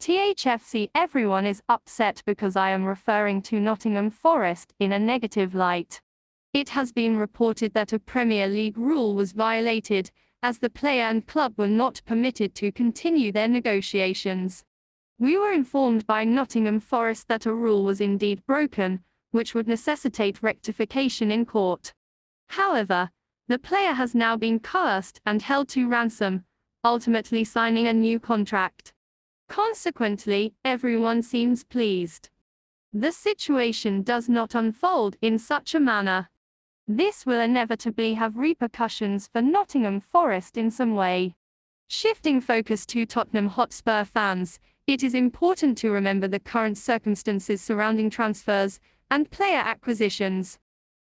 THFC, everyone is upset because I am referring to Nottingham Forest in a negative light. It has been reported that a Premier League rule was violated, as the player and club were not permitted to continue their negotiations. We were informed by Nottingham Forest that a rule was indeed broken, which would necessitate rectification in court. However, the player has now been coerced and held to ransom, ultimately signing a new contract. Consequently, everyone seems pleased. The situation does not unfold in such a manner. This will inevitably have repercussions for Nottingham Forest in some way. Shifting focus to Tottenham Hotspur fans, it is important to remember the current circumstances surrounding transfers and player acquisitions.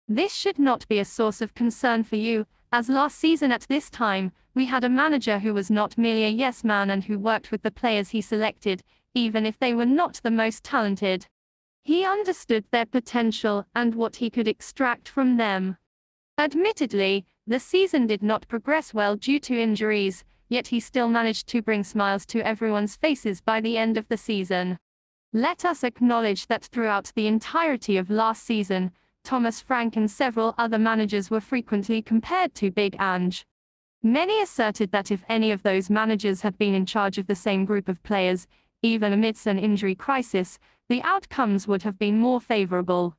This should not be a source of concern for you, as last season at this time, we had a manager who was not merely a yes man and who worked with the players he selected, even if they were not the most talented. He understood their potential and what he could extract from them. Admittedly, the season did not progress well due to injuries, yet he still managed to bring smiles to everyone's faces by the end of the season. Let us acknowledge that throughout the entirety of last season, Thomas Frank and several other managers were frequently compared to Big Ange. Many asserted that if any of those managers had been in charge of the same group of players, even amidst an injury crisis, the outcomes would have been more favorable.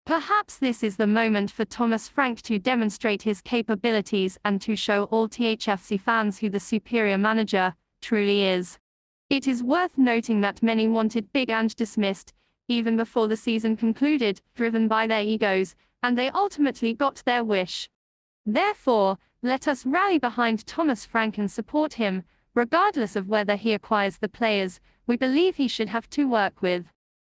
Perhaps this is the moment for Thomas Frank to demonstrate his capabilities and to show all THFC fans who the superior manager truly is. It is worth noting that many wanted Big Ange dismissed, even before the season concluded, driven by their egos, and they ultimately got their wish. Therefore, let us rally behind Thomas Frank and support him, regardless of whether he acquires the players we believe he should have to work with.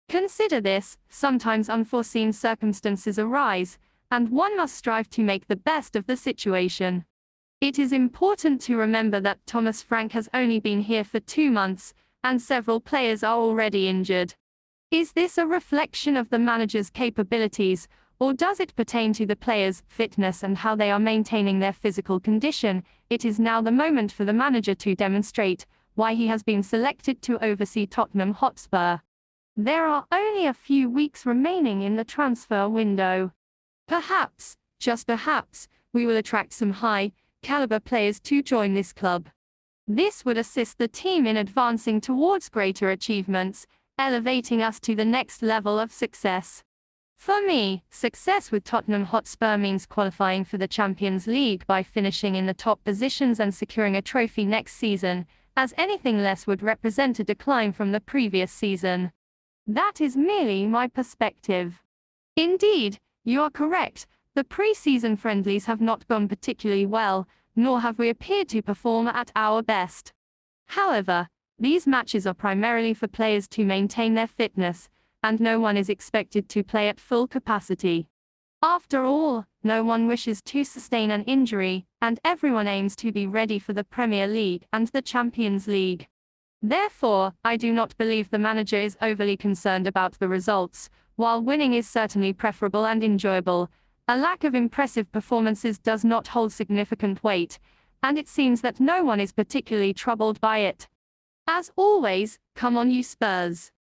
Consider this, sometimes unforeseen circumstances arise, and one must strive to make the best of the situation. It is important to remember that Thomas Frank has only been here for 2 months, and several players are already injured. Is this a reflection of the manager's capabilities, or does it pertain to the players' fitness and how they are maintaining their physical condition? It is now the moment for the manager to demonstrate why he has been selected to oversee Tottenham Hotspur. There are only a few weeks remaining in the transfer window. Perhaps, just perhaps, we will attract some high-caliber players to join this club. This would assist the team in advancing towards greater achievements, elevating us to the next level of success. For me, success with Tottenham Hotspur means qualifying for the Champions League by finishing in the top positions and securing a trophy next season, as anything less would represent a decline from the previous season. That is merely my perspective. Indeed, you are correct, the pre-season friendlies have not gone particularly well, nor have we appeared to perform at our best. However, these matches are primarily for players to maintain their fitness, and no one is expected to play at full capacity. After all, no one wishes to sustain an injury, and everyone aims to be ready for the Premier League and the Champions League. Therefore, I do not believe the manager is overly concerned about the results. While winning is certainly preferable and enjoyable, a lack of impressive performances does not hold significant weight, and it seems that no one is particularly troubled by it. As always, come on you Spurs!